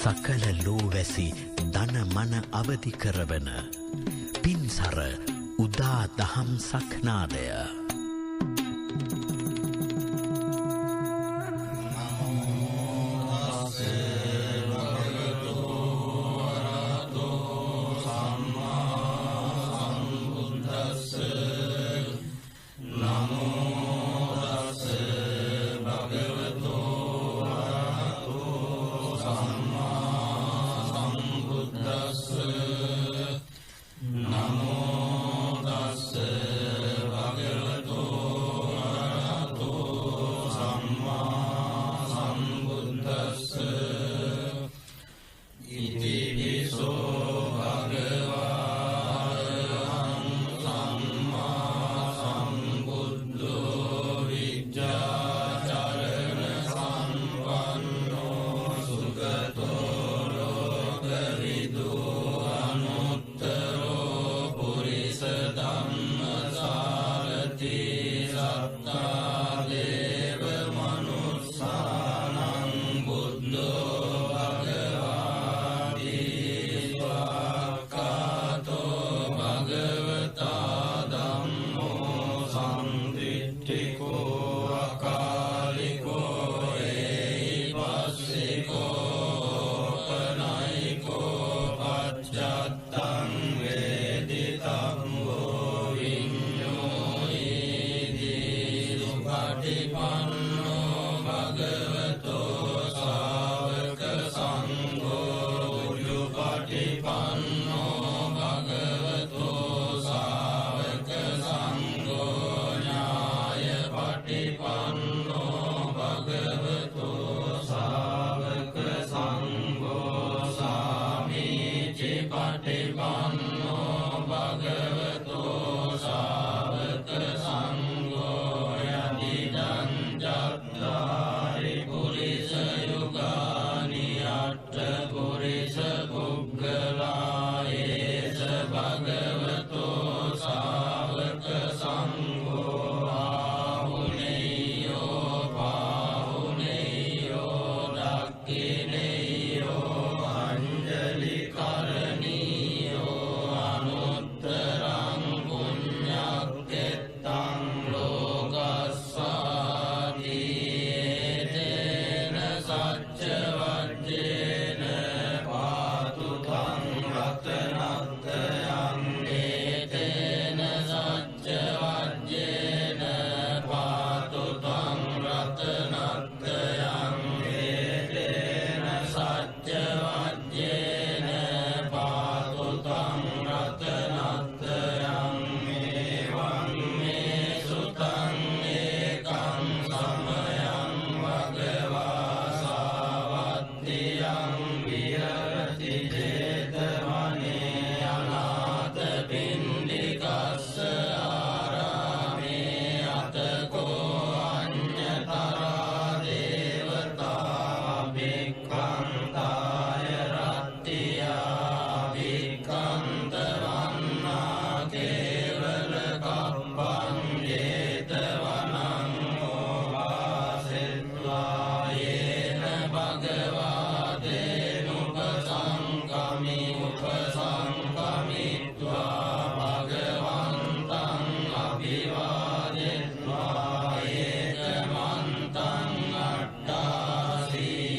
සකල ලෝවැසි දන මන අවදි කරවන පින්සර උදා දහම් සක්නාදය ඒකමන්තං අට්ඨාසී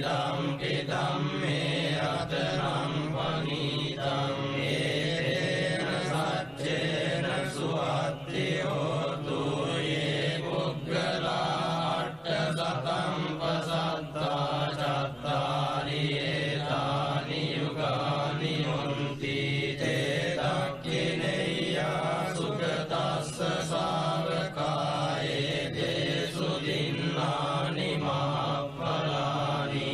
දම්පි ධම්මේ රතනං පනිතං ඒතේන සච්චේන සුවත්ති හෝතු යේ පුග්ගලා අට්ඨ සතං පසත්තා චත්තාරි ඒතානි යුගානි හොන්ති තේ දක්ඛිනේයා සුගතස්ස සාවකායේ දේසු දින්නානි මහප්පලානි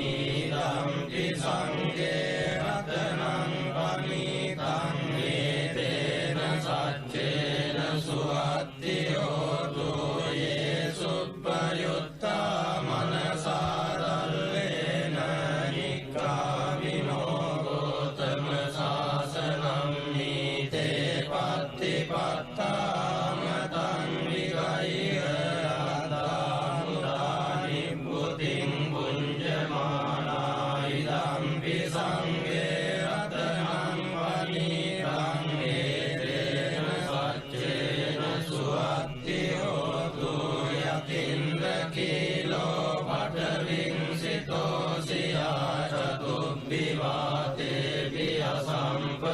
ධම්පි සංඝේ රතනං පනිතං ඒතේන සච්චේන සුවත්ති හෝතු යේ සුප්පයුත්තා මනසාරල්ලේන නික්ඛාමිනෝ ගෝතම සාසනං නීතේ පත්තිපත්තා මතං විගයිහ අත්තානුදානි බුතින් පුඤ්ජමානා ඉදම්පි සංඝේ රතනං පනිතං ඒතේන සච්චේන සුවත්ති හෝතු යතින්ද කීලෝ පඨවිංසිතෝ සියා චතුබ්බිවාතේ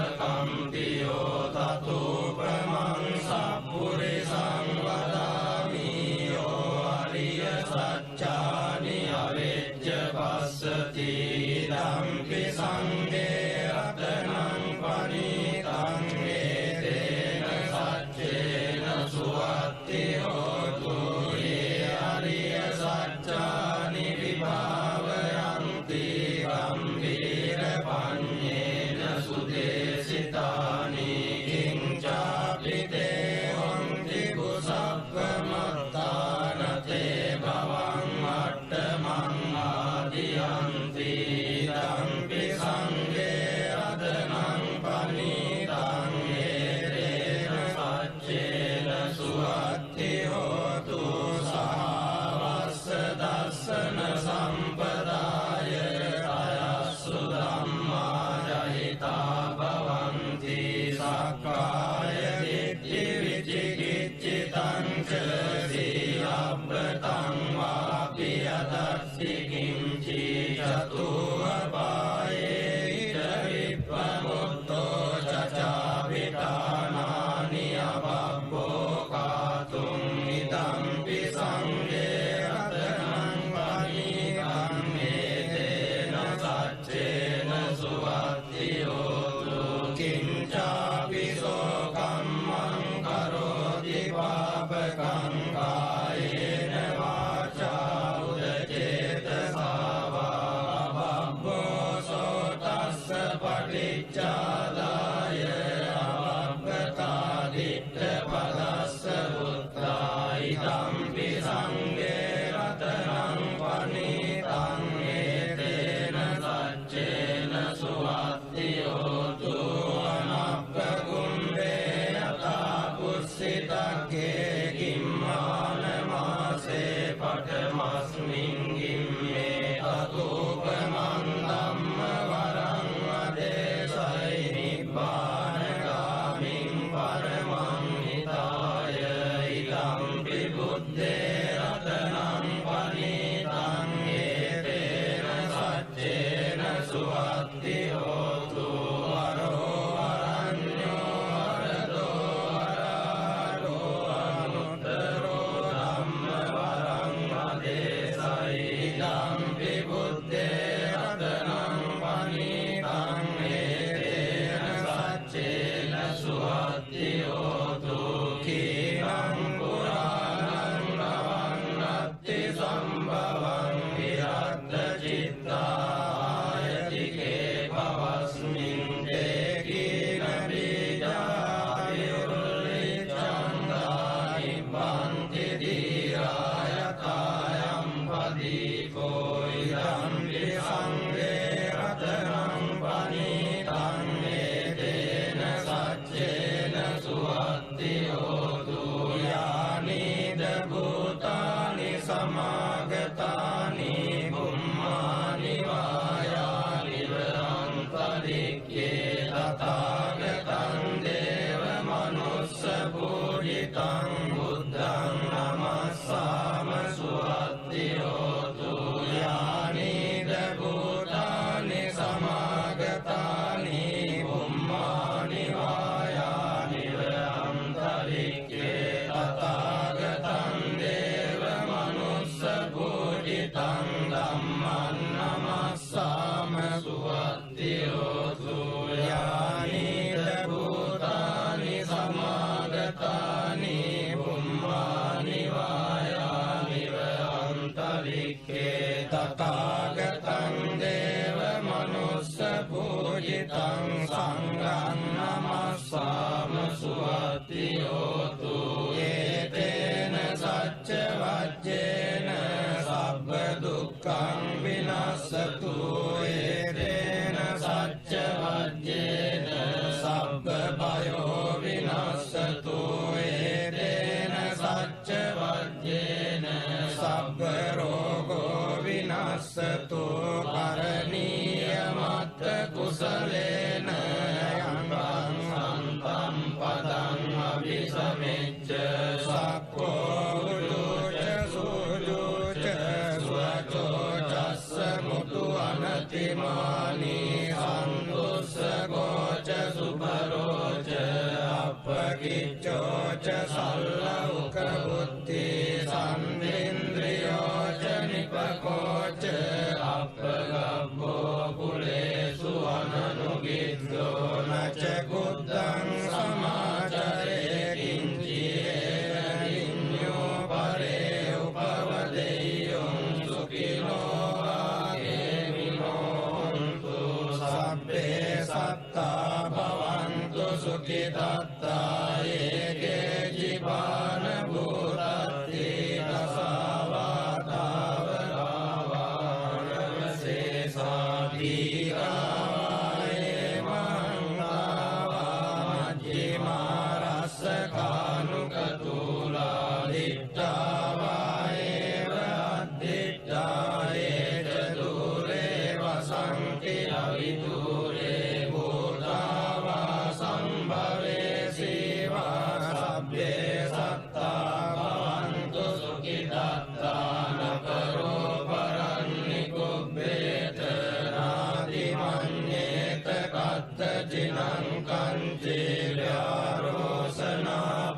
වියසම්පකම්පියෝ තතුපමං සප්පුරිසං වදාමි යෝ අරිය සච්චානි අවෙච්ච පස්සති ධම්පි සංඝේ රතනං පනිතං ඒතේන සච්චේන සුවත්ති හෝතු යේ අරිය සච්චානි විභාවයන්ති ගම්භීර පඤ්ඤේන සුදේසිතානි කිංචාපිතේ හොන්ති කුසප්පමත්තානතේ භවං අට්ඨමං ආදියන්ති ධම්පි සංඝේ රතනං පනිතං ඒතේන සච්චේන සුවත්ති හෝතු සහවස්ස දස්සන සම්පදාය අයස්සු ධම්මා ජහිතා භවන්ති සක්කාය දිට්ඨි විචිකිච්ඡිතං ච සීලබ්බතං වාපි යදස්සි කිංචි චතුවපායේ ඉද විප්පමුත්තෝ චචාවිතානානි අබබ්බෝ කාතුං ඉදම්පි සංඝේ රතනං පනිතං ඒතේන සච්චේන සුවත්ති හෝතු කිංචාපි සෝකම්මං කරෝති පාපකං කායේන වාචා උදචේතසා වා අබබ්බෝ සෝතස්ස පටිච්චාදාය අබබ්බතා දිට්ඨ පදස්ස බුද්ධා ඉදම්පි සංඝේ රතනං පනිතං ඒතේන සච්චේන සුවත්ති හෝතු අනප්පගුම්බේ යතා පුස්සිතක්ඛේ කිම්මානමාසේ පඨමස්මින් ගිම්මේ අතූපමං ධම්ම වරං අදේශයි නිබ්බානගාමින් පරමං හිතාය ඉදම්පි බුද්දේ රතනං පනිතං ඒතේන සච්චේන සුවත්ති හෝතු අරෝ අරඤ්ඤෝ අරදෝ අරාරෝ අනුත්තරෝ ධම්ම වරං අදේශයි ඉදම්පි බුද්දේ රතනං පනිතං ඒතේන සච්චේන සුවත්ති හෝතු කීනං පුරාණං නවන්නත්ති සම්භවං විරද්ද චිත්තායතිකේ භවස්මින් තේ කීන බීජාවිරුල්ලිච්ඡන්දානි බන්ති දීරායතායම් පදීකෝ ඉදම්පි සංඝේ රතනං පනිතං ඒතේන සච්චේන සුවත්ති හෝතු යානිද භූතානි සමාගතානි බුම්මානි විනස්සතු ඒතේන සච්ච වජ්ජේන සබ්බ භයෝ විනස්සතු ඒතේන සච්ච වජ්ජේන සබ්බ රෝගෝ විනස්සතු කරණීය මත්ත කුසලේන යංගං සන්තම් පදං අபிසමෙච්ච සක්ඛෝ උජුච සුජුච සුවචෝ චස්ස මුතු අනතිමානී සන්තුස්සගෝච සුභරෝච අපකිච්චෝච සල්ලෞක බුද්ධි සම්නින්ද්‍රියෝච නිපකෝච අපගබ්බෝ කුලේසු අනනුගිද්දෝ නච කුද්දං සමාචරේ කිංචිරේන විඤ්ඤෝ පරේ උපවදෙය්‍යං සුඛිනෝ ආගේමිනෝන්තු සබ්බේ සත්තා භවන්තු සුඛිතත්තා ඒකේ ජීවාන භූතත්ති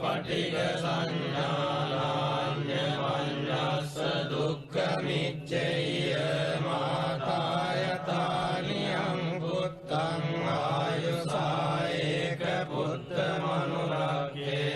පටිග සංඥානාඤ්ඤ වඤ්ඤස්ස දුක්ඛ මිච්ඡේය මාතායතානියං පුත්තං ආයුසායේක පුත්ත මනුරක්ඛේ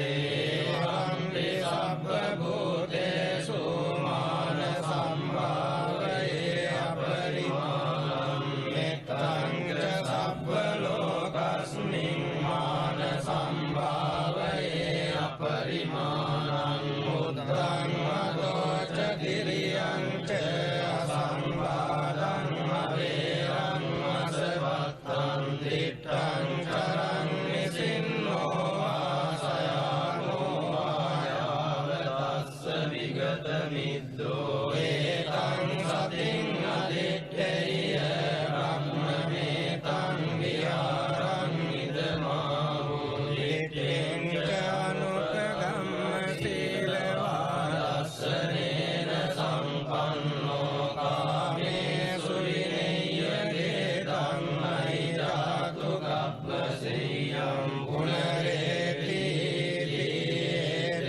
වන්ති සබ්බ භූතේසු මාන සම්භාවයේ අපරිමාණං මෙත්තං ච සබ්බ ලෝකස්මින් මාන සම්භාවයේ අපරිමාණං මුද්දං මදෝච කිරියං ච අසම්බාධං අවේරං අසවත්තං දිත්තං කරං නිසින්නෝ ආසයානෝ ආයාවතස්ස විගත මිද්දෝ ඒතං සතින් අදිත්තේය බ්‍රහ්මමේතං විහාරං ඉදමාහෝ දිත්තෙන් චානුපගම්ම සීලවාදස්සනේන සම්පන්නෝ කාමේසු විනය්‍යදේතං අහිජාතු කප්පසෙය්‍යං පුනරේති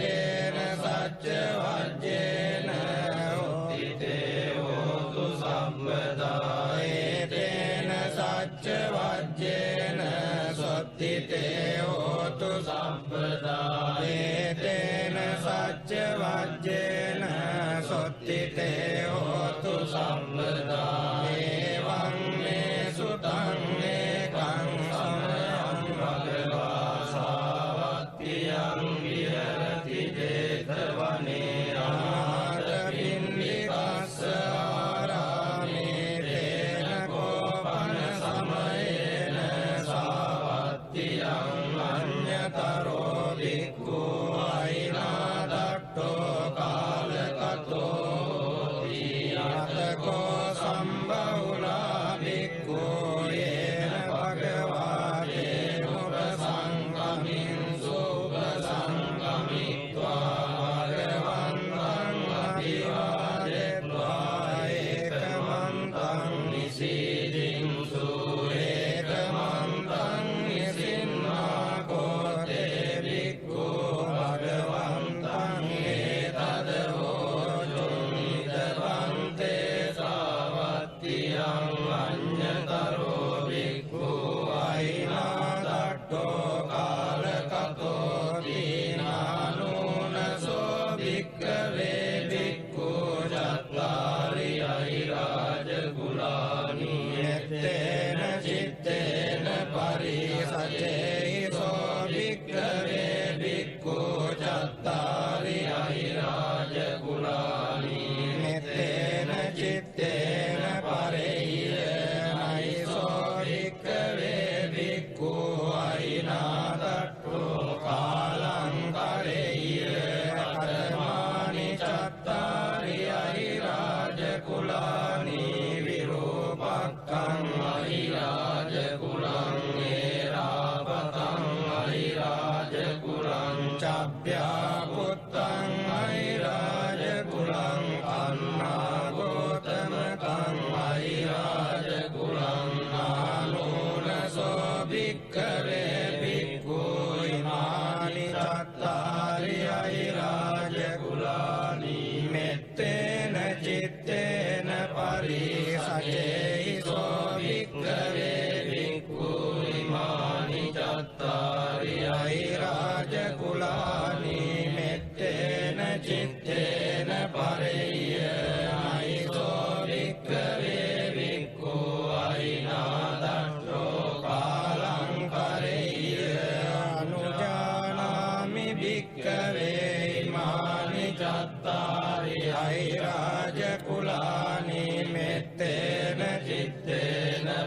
තේන සච්ච වජ්ජේන උත්තිතේ හෝතු සම්පදා ඒතේන සච්ච වජ්ජේන සොත්තිතේ හෝතු සම්පදා ඒතේන සච්ච වජ්ජේන සොත්තිතේ හෝතු සම්පදා එවං මේ සුතං ඒකං සමයං භගවා සාවත්තියං විහෙරති 제තවනේ ආරපින්නිකස්ස ආරාමේ තේන කෝපන සමයේන සාවත්තියං අඤ්ඤතරෝ භික්ඛු අයිනාදට්ඨෝ කාලකතෝ යතකෝ සම්බහුලා භික්ඛු යේන භගවා දේවපසංගමින් සුපසංගමිත්වා භගවන්තං අභිවාදෙත්වා ඒකමන්තං නිසීදින්සු ඒකමන්තං නිසින්නා කෝතේ භික්ඛු භගවන්තං ඒතදවෝචුං නිදවන්තේ සාවත්තියං අඤ්ඤතරෝ භික්ඛු අයිනාදට්ඨෝ කාලකතෝ දීනානුනසෝ භික්ඛවේ භික්ඛු චත්තාරි අහිරාජ කුලානි යත්තේන චිත්තේන පරිසචේසෝ භික්ඛවේ භික්ඛු චත්තාරි අහිරාජ කුලානි මෙත්තේන චිත්තේන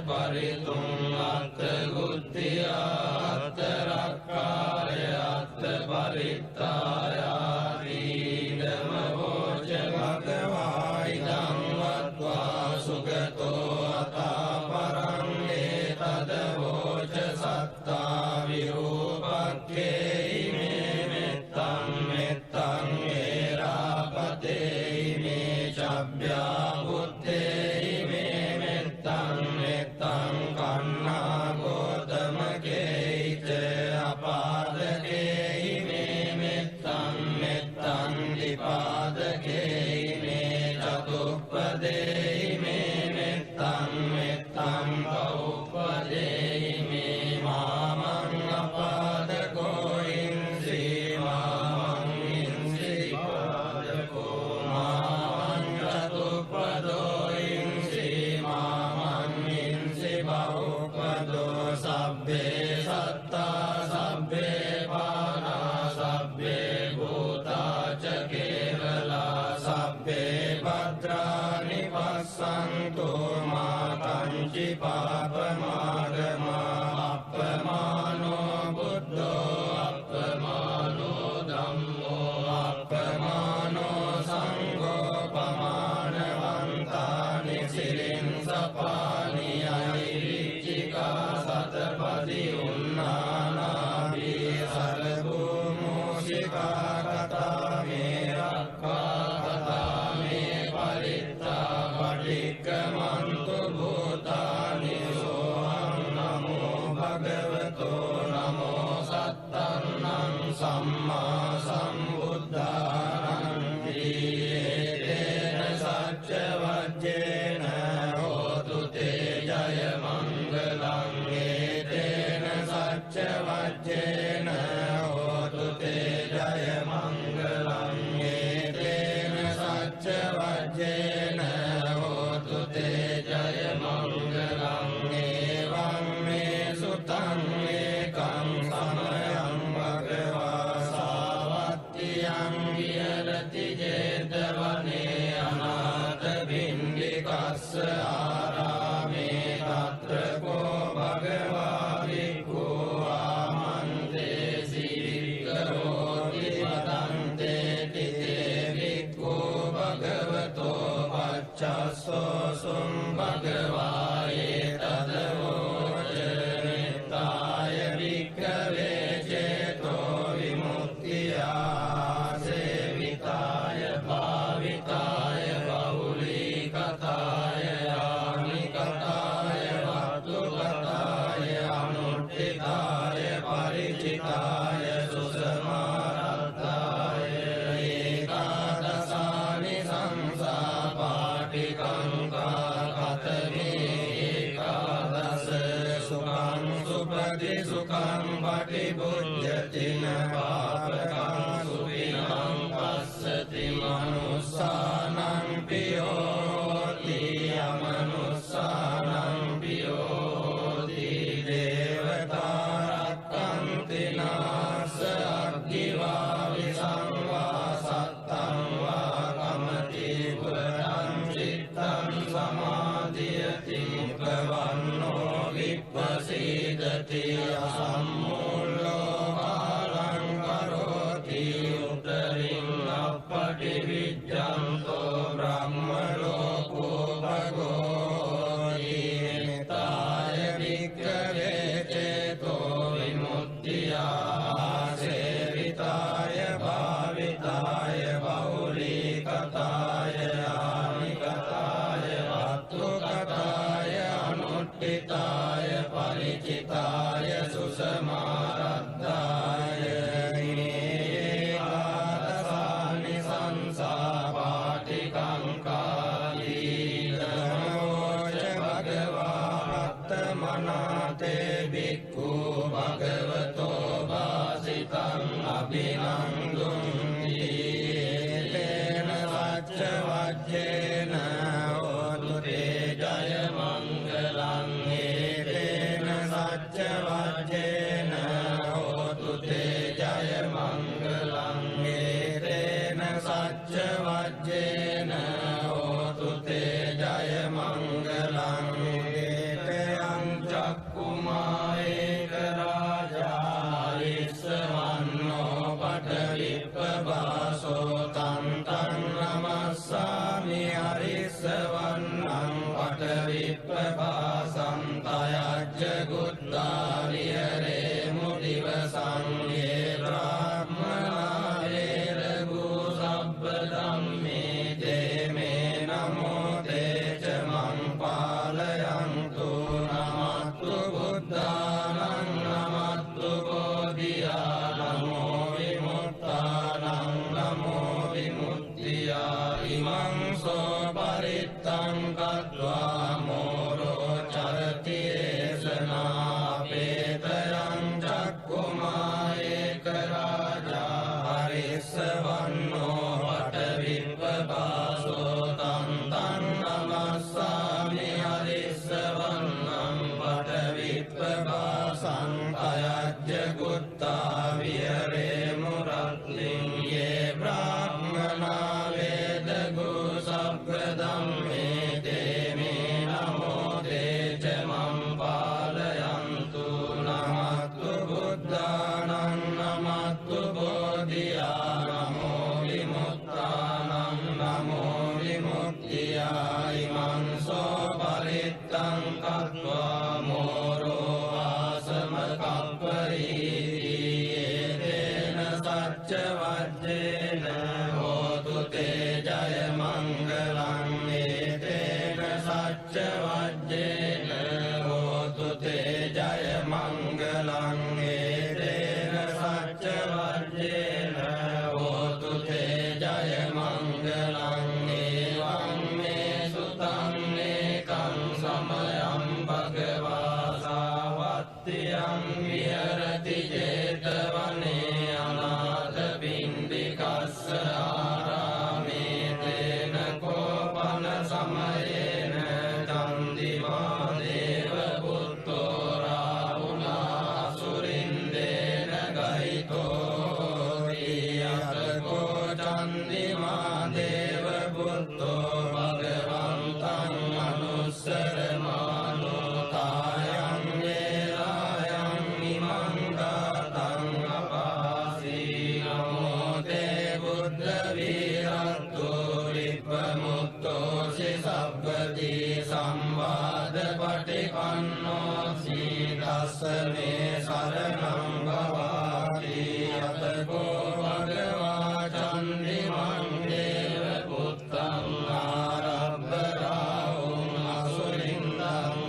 පරිතුං අත්ථ ගුත්තිය අත්ථ රක්ඛාය අත්ථ පරිත්තාය ඊදම වෝච භගවා ඉදං වත්වා සුගතෝ අතා පරං ඒතද වෝච සත්තා විරූපක්ඛේ ඉමේ මෙත්තං මෙත්තං ඒරාපතේ ඉමේ චබ්භ්‍යා බුත්තේ ඉමේ මෙත්තං මෙත්තං කන්නා ගෝතමකේච අපාදකේ ඉමේ මෙත්තං මෙත්තං දීපාදකේ ඉමේ චතුප්පදේ ඉමේ මෙත්තං මෙත්තං බහුපදේ ඉමේ මාමං අපාදකෝ ඉන්සී මාමං ඉන්සී පාදකෝ මාමං චතුප්පදෝ ඉන්සී මාමං ඉන්සී බහුපදෝ සබ්බේ සත්තා සබ්බේ පානා සබ්බේ භූතා ච කේවලා සබ්බේ භද්‍රානි පස්සන්තු මා කංචි පාපමාගමා අප්පමානෝ බුද්ධෝ අප්පමානෝ ධම්මෝ අප්පමානෝ සංඝෝ පමානවන්තානි සිරින් සපානි අයිරිච්චිකා සතපදි උන්නානාභී සරභූමෝසිකා කතා මේ රක්ඛා කතා මේ පරිත්තා පටික්කමන්තු භූතානි සෝහං නමෝ භගවතෝ නමෝ සත්තන්නං සම්මා සම්බුද්ධානං ඊතේන සච්ච වජ්ජේන හෝතු තේ ජය මංගලං ඊතේන සච්ච වජ්ජේන හෝතු තේ ජය මංගලං ඊතේන සච්ච වජ්ජේන හෝතු තේ ජය මංගලං ඒවං මේ සුතං ඒකං සමයං භගවා සාවත්තියං විහෙරති ජේතවනේ අනාථ භින්දිකස්ස ආරාමේ තත්‍ර කෝ භගවා භික්ඛු ආමන්තේ සීකරෝති වදන්තේ තිතේ භික්ඛු භගවතෝ පච්චස්සෝ සුම් භගවා ඒතද වෝච නිත්තාය භික්ඛවේ චේතෝ විමුක්තියා සේවිතාය භාවිතාය බහුලීකතාය යානිකතාය වත්තුකතාය අනුට්ඨිතාය පරිචිතාය සුසමාරත්තාය ඒකාදසානි සංසා පාටිකංකා කතමේ ඒකාදස සුඛං සුපති සුඛං පටිභුජ්ජතින පාපකං සුවිනං පස්සති මනුස්සානං පියෝති අමනුස්සානං පියෝති දේවතා රක්ඛන්ති නාස අග්ගිවා විසංවා සත්තං වා කමති පුරං චිත්තං සමාධියති මුඛවන්නෝ විප්පසීදති අසම්මූලෝ කාලං කරෝති උත්තරින් අප්පටි විජ්ජන්තෝ බ්‍රහ්ම ලෝකෝ භගෝ නිතාය වික්ඛවේ චේතෝ විමුක්තියා සේවිතාය භාවිතාය බහුලීකතාය ආනිකතාය වත්තුකතාය අනුට්ඨිතාය පරිචිතාය සුසමාරද්ධාය ඒකාදසානි සංසා පාටිකංකාලීනමෝච භගවා පත්තමනාතේ භික්ඛු භගවතෝ වාසිතං අභිනන්දුන්ති තේන සච්ච වජ්ජේන හෝතු තේ ජය මංගලං ඒතේන සච්ච වජ්ජේන හෝතු තේ ජය මංගලං ඒතේන සච්ච වජ්ජේන හෝතු තේ ජය මංගලං ඒතේ පාසන්තයජ්ජ ගුත්තා විහෙරේමු දිවසං යේ බ්‍රාහ්මනා වේරගු සබ්බ ධම්මේ තේ මේ නමෝ තේච මං පාලයන්තු නමත්තු බුද්ධානං නමත්තු බෝධියා නමෝ විමුක්තානං නමෝ විමුක්තියා ඉමං සෝ පරිත්තං කତ୍වා මෝරෝ චරති ඒසනා පේතයං චක්කුමා ඒක රාජා හරිස්සවන්නෝ වටවිප්පපාසෝ තං තං නමස්සාමි හරිස්සවන්නං වටවිප්පපාසං අයජ්ජ ගුත්තා විහෙරේමු රත්නින් යේ බ්‍රාහ්මනා වේදගු සබ්බ ධම්මේ තේ මේ නමෝ තේච මං පාලයන්තු නමත්තු බුද්ධානං නමත්තු බෝධියා නමෝ විමුක්තානං නමෝ විමුක්තියා ඉමං සෝ පරිත්තං කତ୍වා මෝරෝ ආසම කප්පරීති තේන සච්ච වජ්ජේන හෝතු තේ ජය මංගලං තේන සච්ච වජ්ජේන හෝතු තේ ජය මංගලං තේන සච්ච වජ්ජේන හෝතු තේ ජය මංගලං එවං මේ සුතං ඒකං සමයං භගවා සාවත්තියං විහෙරති ජේතවනේ අනාථ පිණ්ඩිකස්ස ආරාමේ තේන කෝපන සමයේන චන්දිමා දේව පුත්තෝ රාවුණා සුරින්දේන ගහිතෝ රියතකෝ චන්දිමා දේව පුත්තෝ භගවන්තං අනුස්සරමානෝ තායං වේලායං ඉමං ගාතං අපාසී නමෝ තේ බුද්ධ වීරත්තෝ විප්පමුත්තෝසි සබ්බති සංවාද පටිපන්නෝ සීදස්ස මේ සරණං භවාති යතකෝ භගවා චන්දිමං දේව පුත්තං ආරබ්බ රාවුං අසුරින්දං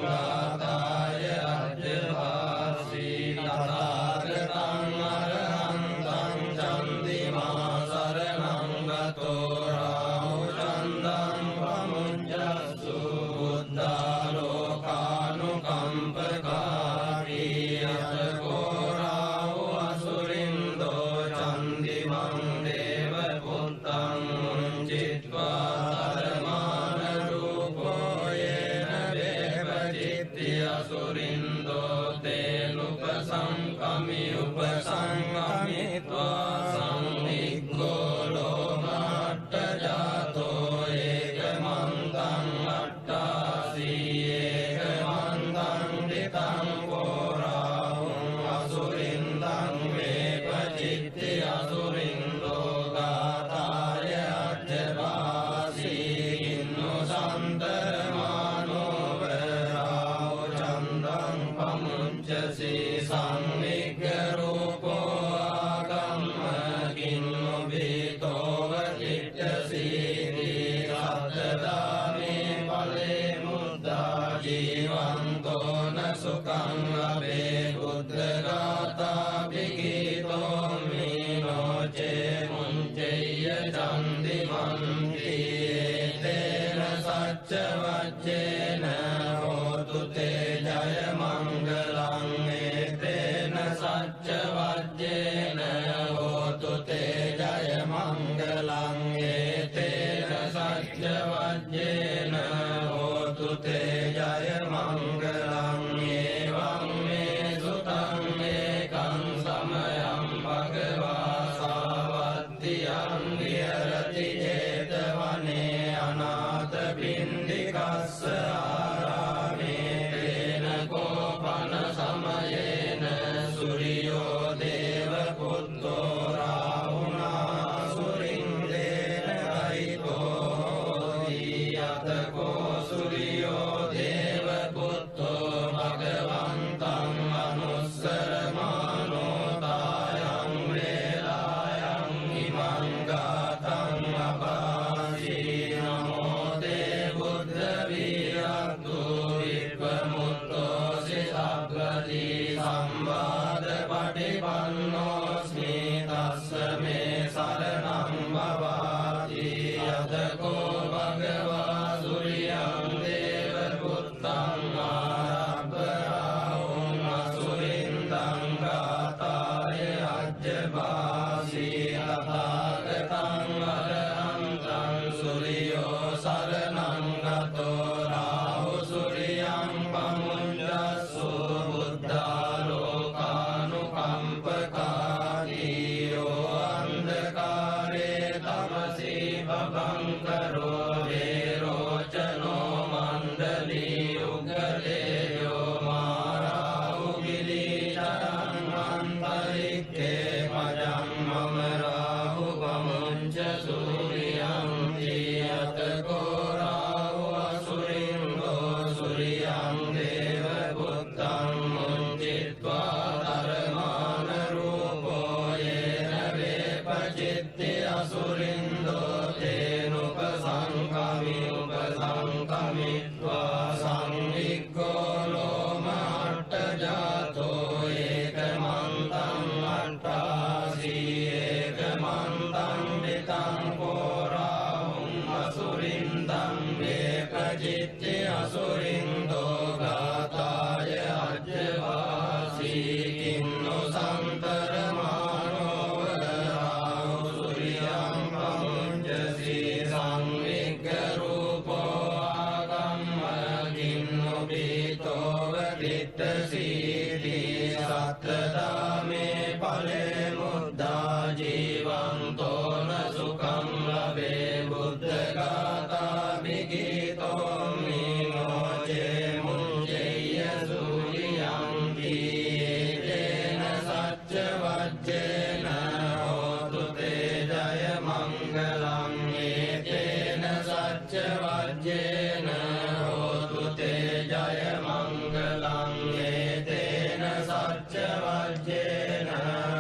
ගාතාය අජ්ජවාසී තථාගතං අරහන්තං චන්දිමා සරණං ගතෝ රාහු චන්දං පමුඤ්ජස්සු බුද්ධාලෝකානුකම්පකාරී යතකෝ රාහු අසුරින්දෝ චන්දිමං දේව පුත්තං චිත්වා ධර්මාන රූපෝ යේන දේවචිත්ති අසුරින්දෝ තේනුපසංකමි උපසංකමිත්වා සංනික්ඛෝ ලෝමාට්ඨ ජාතෝ ඒකමන්තං අට්ඨාසී ඒකමන්තං දිතං කෝරාහුං අසුරින්දං වේපචිත්ති අසුරින්දෝ ගාතාය අජ්ජවාසී ඉන්නු සන්තරමානෝ වරාහු චන්දං පමුච්චසී සංවිග්ග රූපෝ ආගම්ම කින්නු බීතෝව චිත්තසීති සත්තදාමේ ඵලේ මුද්දා ජීවන්තෝ න සුඛං ලබේ බුද්ධ ගාථා විගීතෝ මීනෝචේ මුංචෙය්‍ය චන්දිමන්ති තේන සච්ච වච්චේන හෝතු තේ ජය මංගලං තේන සච්ච වච්චේන හෝතු තේ ජය මංගලං තේන සච්ච වච්චේන හෝතු තේ ජය මංගලං එවං මේ සුතං ඒකං සමයං භගවා සාවත්තියං විහෙරති ජේතවනේ අනාථ පිණ්ඩිකස්ස ආරාමේ තේන කෝපන සමයේන සුරියෝ දේව පුත්තෝ රාවුණා සුරින්දේන ගහිතෝ යතකෝ සුරියෝ දේව භීතෝව දිට්ඨසීති සත්තදාමේ ඵලේ මුද්දා ජීවන්තෝන සුඛං ලබේ බුද්ධ ගාථා විගීතෝ මිනෝචේ මුංජේය සූරියන්ති තේන සච්ච වජ්ජේන හෝතු තේ ජය මංගලං තේන සච්ච වජ්ජේන හෝතු තේ ජය මංගලං තේන සච්ච වජ්ජේන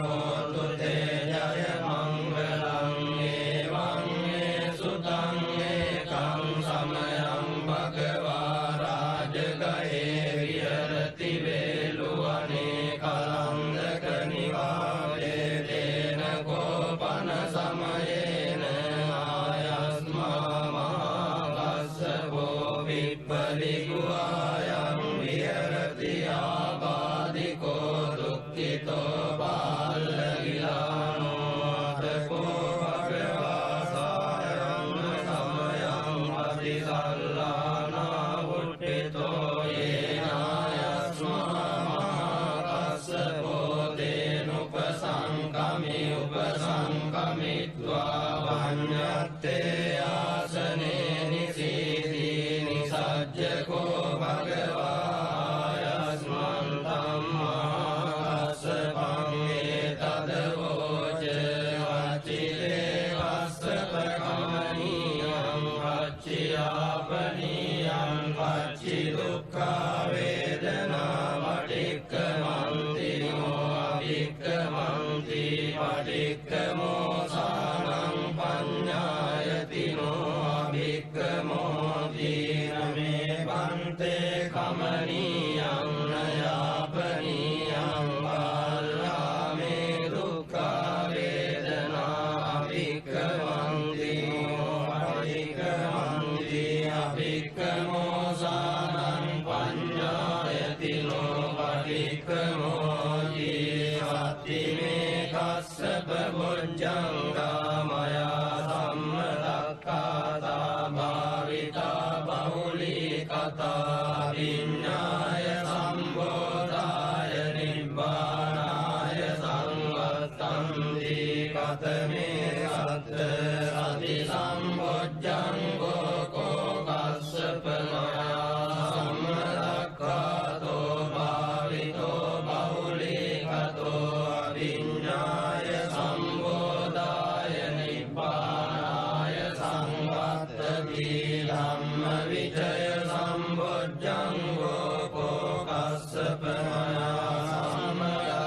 හෝතු තේ ජය මංගලං එවං මේ සුතං ඒකං සමයං භගවා රාජගයේ විහෙරති වේලුවනේ කලන්දක නිවාසේ තේන කෝපන සමයේන ආයස්මා මහාකස්සපෝ විප්පලිගුආයං විහෙරති ආබාධිකෝ දුක්ඛිතෝ බාලවිලානෝ අතකෝ භගවා සායං සමයං අතිසල්ලානා වුට්ඨිතෝ යේනායස්මා මහාකස්සපෝ තේනුපසංකමි උපසංකමිත්වා වඤ්ඤත්තේ ආසනේ නිසීති නිසජ්ජකෝ භගවා යස්මන්තං මහාකස්සපං ඒතදවෝච වච්චිලේ වස්සපකමනීයං වච්චියාපනීයං වච්චි දුක්ඛා වේදනා පටික්ඛමන්ති නෝ අභික්ඛමන්ති පටික්ඛමෝසානං පඤ්ඤායති නෝ අභික්ඛමෝති නමේ පන්තේ කමනීයං නයාපනීයං බාලාමේ දුක්ඛා වේදනා අභික්ඛමන්ති නෝ පටික්ඛමන්ති අභික්ඛමෝසානං පඤ්ඤායති නෝ පටික්ඛමෝති සත්තිමේ කස්සප බොජ්ජංගා මයා සම්මදක්ඛාතා භාවිතා බහුලී කතා විඤ්ඤාය සම්බෝධාය නිබ්බානාය සංවත්තන්ති කතමේ සත්ත සති සම්බොජ්ජංගෝ කෝ කස්සප මයා සම්මදක්ඛාතෝ භාවිතෝ බහුලී කතෝ විඤ්ඤාය සම්බෝධාය නිබ්බානාය සංවත්තති ධම්ම විචය සම්බොජ්ජංගෝ කෝ කස්සප මයා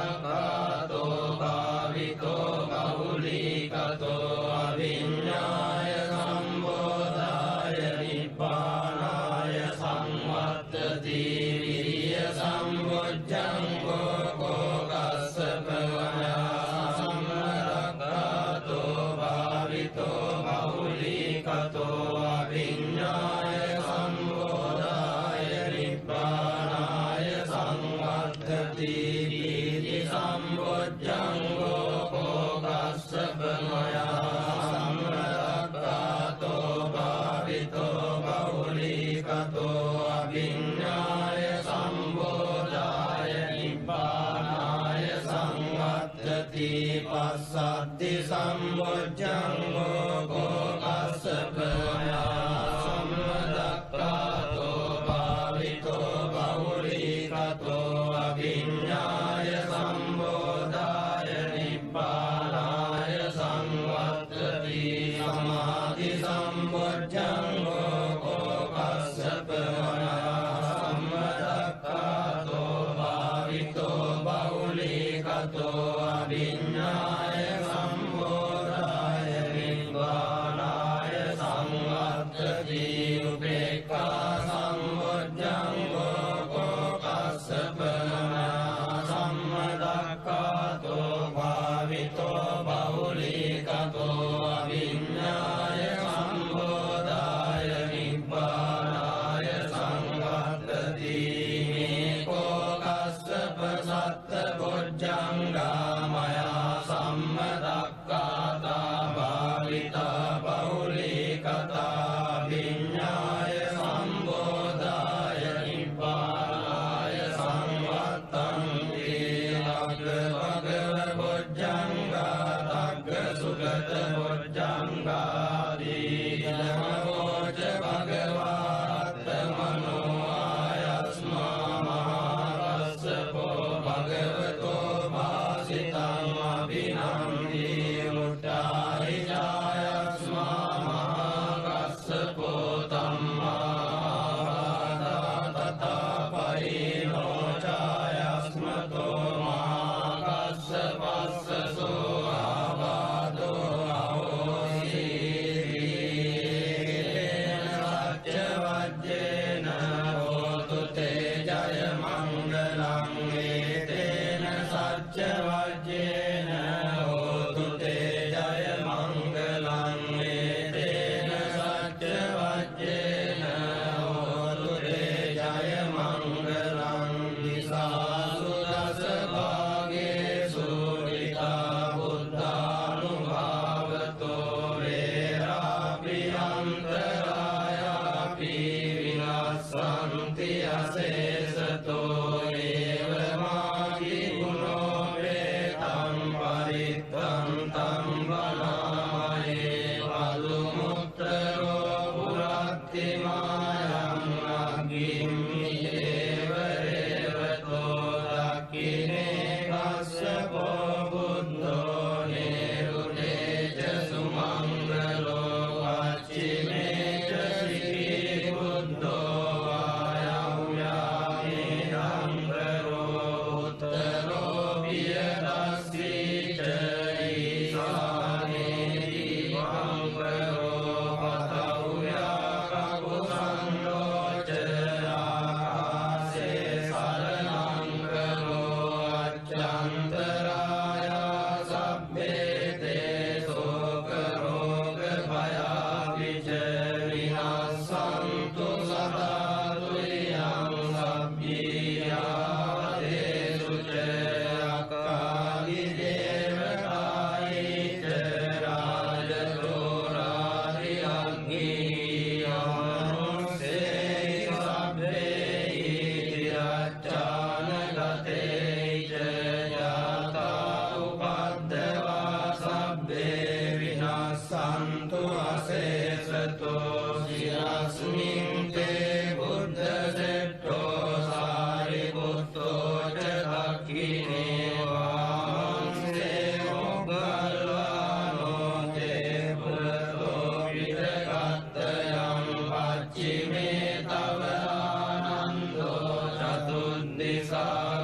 සම්මදක්ඛාතෝ භාවිතෝ බහුලී කතෝ අවිඤ්ඤාය සම්බෝධාය නිබ්බානාය සංවත්තති විරිය සම්බොජ්ජංගෝ කෝ කස්සප මයා සම්මදක්ඛාතෝ භාවිතෝ බහුලී කතෝ අවිඤ්ඤාය සම්බෝධාය නිබ්බානාය සංවත්තති විරිය සම්බොජ්ජංගෝ කෝ කස්සප මයා සම්මදක්ඛාතෝ භාවිතෝ බහුලී කතෝ අවිඤ්ඤාය සම්බෝධාය නිබ්බානාය සංවත්තති පස්සද්ධි සම්බොජ්ජංගෝ කෝ කස්සප මයා සම්මදක්ඛාතෝ භාවිතෝ බහුලී කතෝ අවිඤ්ඤාය සම්බෝධාය නිබ්බානාය සංවත්තති සමාධි සම්බොජ්ජංගෝ කෝ කස්සප මයා සම්මදක්ඛාතෝ භාවිතෝ බහුලී කතෝ අවිඤ්ඤාය සම්බෝධාය නිබ්බානාය සංවත්තති උපේක්ඛා සම්බොජ්ජංගෝ කෝ කස්සප මයා සම්මදක්ඛාතෝ භාවිතෝ බහුලී කතෝ අවිඤ්ඤාය සම්බෝධාය නිබ්බානාය සංවත්තති මේ කෝ කස්සප සත්ත බොජ්ජංගා මයා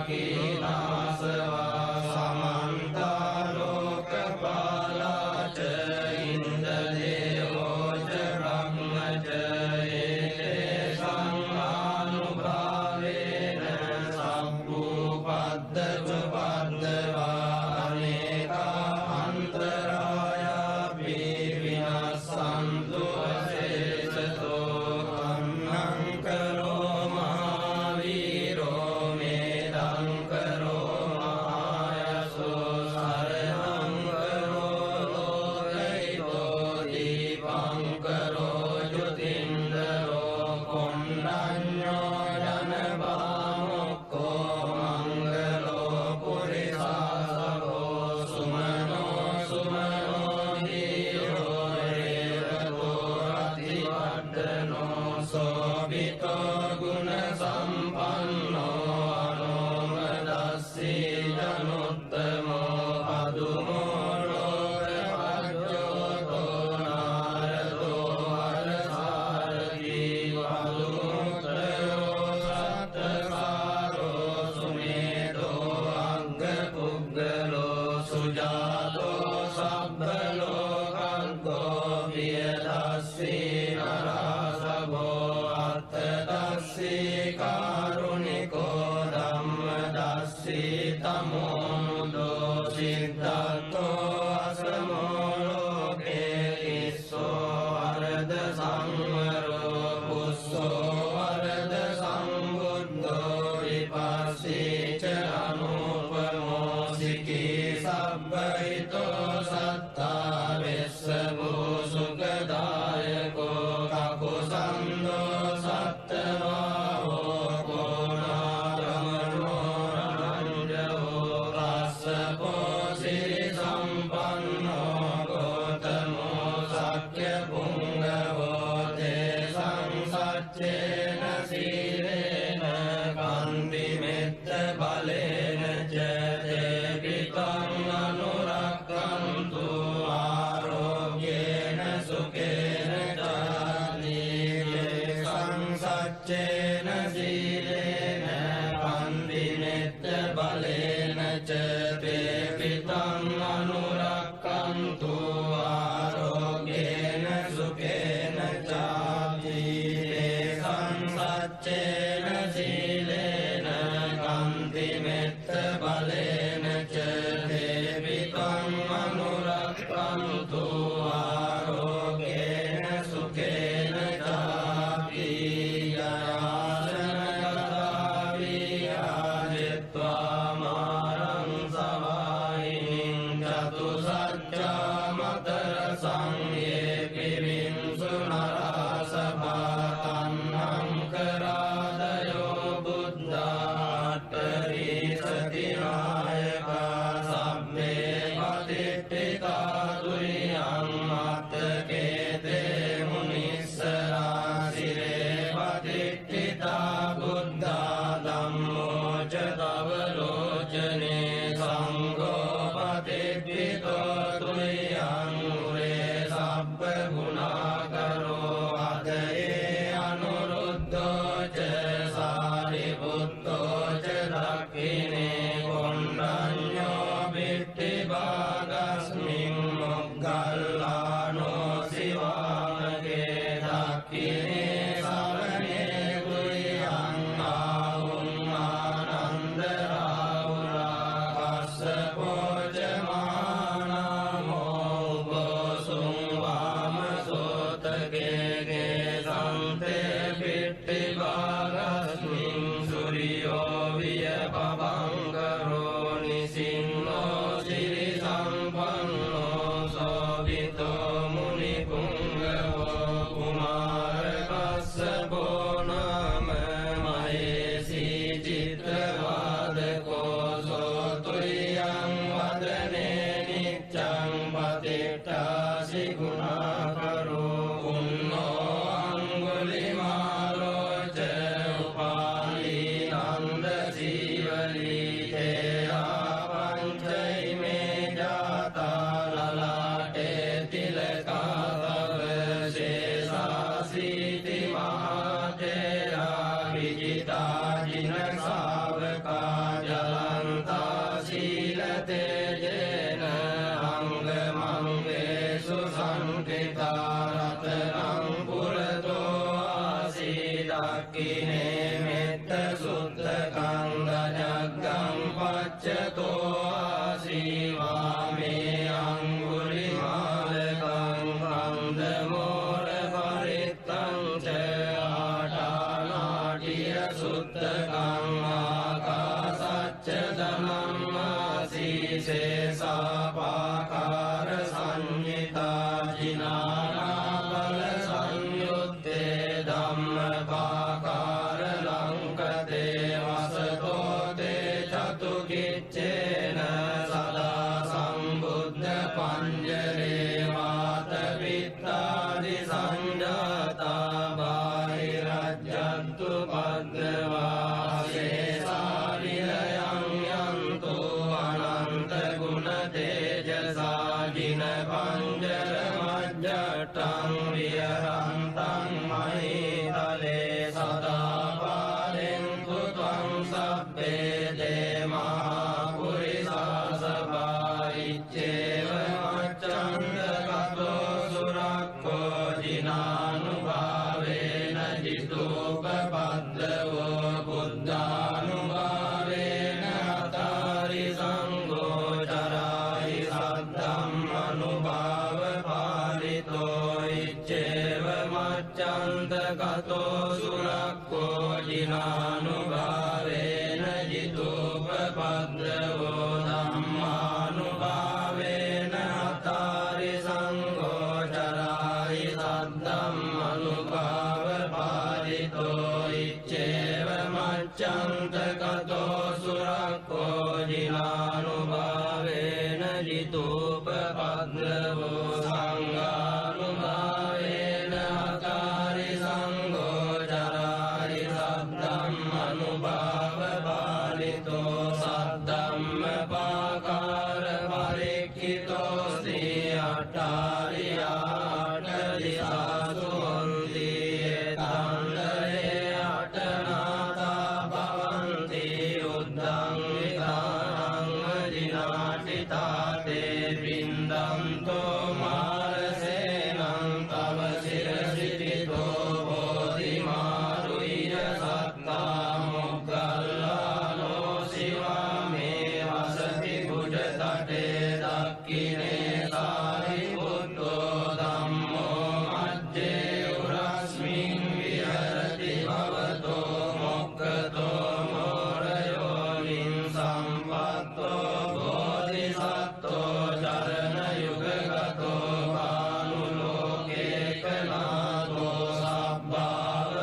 කීනාසවා සමන්තා ලෝකපාලාච ඉන්ද්‍රදේවෝච බ්‍රහ්මච ඒතේ සංඝානුභාවේන සම්පූපද්දච පද්දවා අනේකා අන්තරායාපි විනස්සන්තු අශේෂතෝ අන්නං කරෝ මහාවීරෝ මේදං කරෝ මහායසෝ සරණං කරෝ ලෝකහිතෝ දීපං කරෝ ජුතින්දරෝ කොණ්ඩඤ්ඤෝ ජනපාමොක්ඛෝ මංගලෝ පුරිසාසවෝ සුමනෝ සුමනෝ දීරෝ රේවතෝ අතිවර්ධනෝ සෝභිතෝ ගුණ සම්පන්නෝ අනෝමදස්සී ජනුත්තමෝ පදුමෝ ලෝකපජ්ජෝතෝ නාරදෝ අරසාරදී වදුමුත්‍රයෝ සත්තකාරෝ සුමේතෝ අග්ගපුග්ගලෝ සුජාතෝ සබ්බලෝකග්ගෝ වියදස්සී නරාසවෝ අත්තදස්සී කාරුණිකෝ ධම්මදස්සී තමෝනුදෝ සිද්ධාතෝ අසමෝ ලෝකේ ඉස්සෝ වරද සංවරෝ පුස්සෝ වරද සම්බුද්ධෝ විපස්සීච අනුපමෝ සිකී සබ්බහිතෝ සත්තා වෙස්සවෝ සුඛදායකෝ කකුසන්தோ සත්තවාහෝ කෝනාරමණෝ රණංජෝ රස්සපෝ සිරි සම්පන්නෝ ගෝතමෝ සක්්‍ය පුංගවෝ තේසං සච්චේන සීලේන කන්ති මෙත්ත බලේන ච තේපිතං අනුරක්ඛන්තු ආරෝග්‍යේන සුඛේන චාති තේසං සච්චේන සීලේන කන්ති මෙත්ත බලේන ච තේපිතං අනුරක්ඛන්තු ආරෝග්‍යේන සුඛේන චාති තේසං සච්චේන සීලේන කන්ති මෙත්ත බලේන ච තේපිතං අනුරක්ඛන්තු ආරෝග්‍යේන සුඛේන චාති යයාසනගතා විහාජිත්වා මාරං සවායිනින් චතුසත්‍යා මතර සංයේපි විංසු නරාසභා තන්නං කරාදයෝ බුද්ධාට්ඨරී සතිනායකා සබ්බේ පතිට්ඨිතා තුරියං මත්තකේතේ මුනිස්සරා සිරේ පතිට්ඨිතා බුද්ධා ධම්මෝ ච තව ලෝචනේ සංඝෝ පතිට්ඨිතෝ තුරියං මුරේ සබ්බ ගුණාකරෝ අදයේ අනුරුද්ධෝ ච සාරිපුත්තෝ ච දක්ඛිනේ කොණ්ඩඤ්ඤෝ බිට්ටි භාගස්මින් මොග්ගල්ලානෝ සිවාමගේ දක්ඛිනේ සවනේ කුරියං ආහුං ආනන්ද රාහුලා කස්සපෝ ච මහානාමෝ උපසුං වාමසෝතගේ සන්තේ බිට්ටි භාගස්මින් සුරියෝ පච්චතෝ ආසීවා මේ අංගුලිමාලකං කන්දමෝර පරිත්තං ච ආටානාටිය සුත්තකං ආකාසච්ච ධනම්මාසීසේසාපාකාර සංඤිතා ජිනානාපල සංයුත්තේ ධම්මපාකාර ලංකතේ වසතෝ තේ චතුකිච්චේන සදා සම්බුද්ධ පඤ්ජරේ වාත විත්තාදි සංජාතා බාහිරජ්ජන්තු පද්දවා සේසාරිලයං යන්තු අනන්ත ගුණ තේජසා ජින පඤ්ජර මජ්ජට්ටං විහරන්තං මහිතලේ සදා පාලෙන්තු ත්වං සබ්බේ දේමා පුරිසාසභායිච්චේව මච්ඡන්දගතෝ සුරක්ඛෝ ජිනානුභාවේන ජිතෝපපද්දවෝ බුද්ධානුභාවේන අතාරි සංඝෝ චරායි සද්ධම්මනුභාව පාලිතෝ ඉච්ඡේව මච්ඡන්දගතෝ සුරක්ඛෝ ජිනානුභාවේන ජිතෝපපද්දවෝ ධම්මානුභාවේන අතාරි සංඝෝ චරායි සද්ධම්මනුභාව පාලිතෝ ඉච්ඡේව මච්ඡන්දගතෝ සුරක්ඛෝ ජිනානුභාවේන ජිතෝපපද්දවෝ සංඝානුභාවේන අතාරි සංඝෝ චරායි සද්ධම්මනුභාව පාලිතෝ සද්ධම්මපාකාර පරික්ඛිතෝ සී අට්ඨාරියාට දිසාසු හොන්ති තණ්හේ අටනාතා භවන්ති උද්ධං විතානං ජිනාටිතාතේ බින්දන්තෝ මාරසේනං තව සිරසිතිතෝ බෝධිමාරුය සත්තා මොග්ගල්ලානෝ සිවා මේ වසති කුජතටේ දක්ඛිනේ සාරිපුත්තෝ ධම්මෝ මජ්ජේ උරස්මින් විහරති භවතෝ මොක්ඛතෝ මෝරයෝනින් සම්පත්තෝ බෝධිසත්තෝ චරණ යුගගතෝ කානුලෝකේකනාතෝ සබ්බාව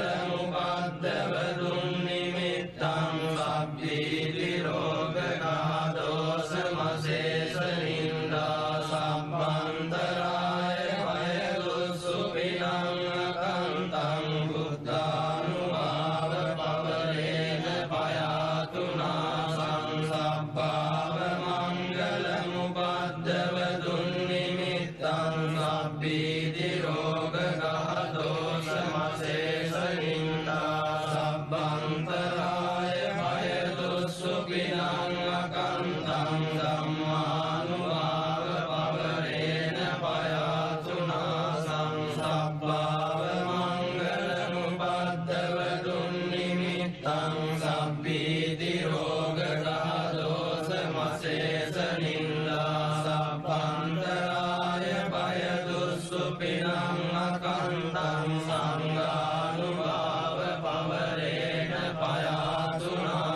මංගලමුපද්දව දුන්නිමිත්තං සබ්බීති රෝගඝාතෝසමශේෂ නින්දා සම්බන්තරාය වයදුස්සුපිනං අකන්තං බුද්ධානුභාව පවරේන පයාතුනා සංසබ්බාව මංගලමුපද්දව දුන්නිමිත්තං සබ්බීති රෝගඝාතෝසමශේෂ නින්දා සම්බන්තරාය වයදුස්සුපිනං අකන්තං ධම්මානුභාව පවරේන පයාතුනා සංසබ්බාව මංගලමුපද්දව දුන්නිමිත්තං සබ්බීති රෝගඝාතෝසමශේෂ නින්දා සම්බන්තරාය වයදුස්සුපිනං අකන්තං සංඝානුභාව පවරේන පයාතුනා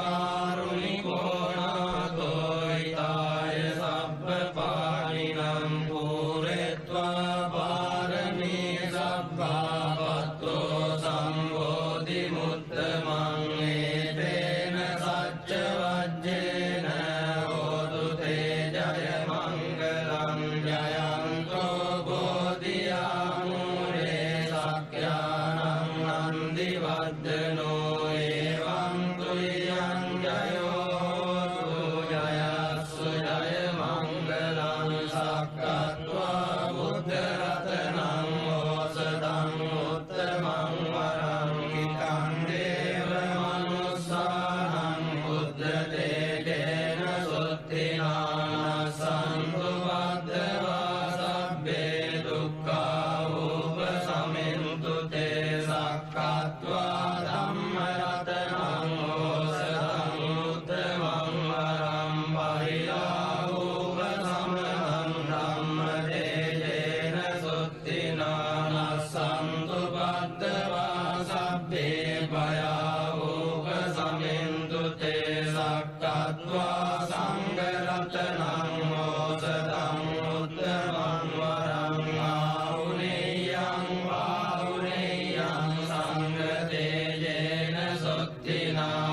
සංමහාකාරුණිකෝ නාතෝ ිතාය සබ්බපාණිනං පූරෙත්වා පාරමී සබ්බාපත්තෝ සම්බෝධි මුත්තමං ඒතේන සච්ච වජ්ජේන හෝතු තේ ජය මංගලං ජයන්තෝ බෝධියාමූලේ සක්ඛ්‍යානං නන්දි වද්දනෝ එවං තුයං ජයෝ හෝතු ජයස්සු ජය මංගලං සක්කත්වා බුද්ධ රතනං ඕසදං උත්තමං වරං හිතං දේව මනුස්සානං බුද්ධ තේජේන සුත්තිනා සන්තු බද්දවා සබ්බේ දුක්ඛා උපසමෙන්තු තේ සක්කත්වා ධම්ම භයාවෝප සමින්තු තේ සක්කත්වා සංඝරතනං මෝසතං උත්තමං වරං ආහුනේයං වාහුනේයං සංඝතේජේන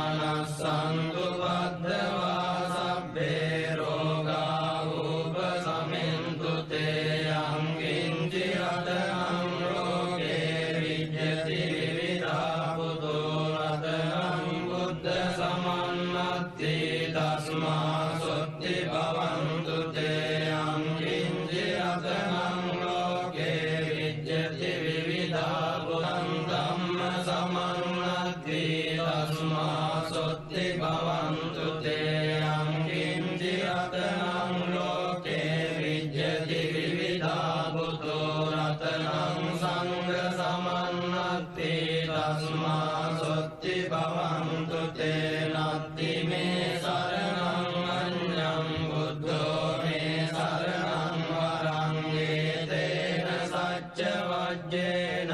සොත්තිනානස්සන්තු බද්ධවා සබ්බේ රෝගා උපසමින්තු තේ යං කිංචි රතනං රෝගේ විජ්ජති විවිධා බුදෝ රතනං බුද්ධ සමන්නත්ති තස්මා සොත්ති භවන්තු තේ යං කිංචි රතනං රෝගේ විජ්ජති විවිධා බුද්ධං ධම්ම සමන්නත්ති තස්මා සොත්ති භවන්තු තේ යං කිංචි රතනං ලෝකේ විජ්ජති විවිධා බුද්ධෝ රතනං සංඝ සමන්නත්ති තස්මා සොත්ති භවන්තු තේ නත්ති මේ සරණං අඤ්ඤං බුද්ධෝ මේ සරණං වරං ඒතේන සච්ච වජ්ජේන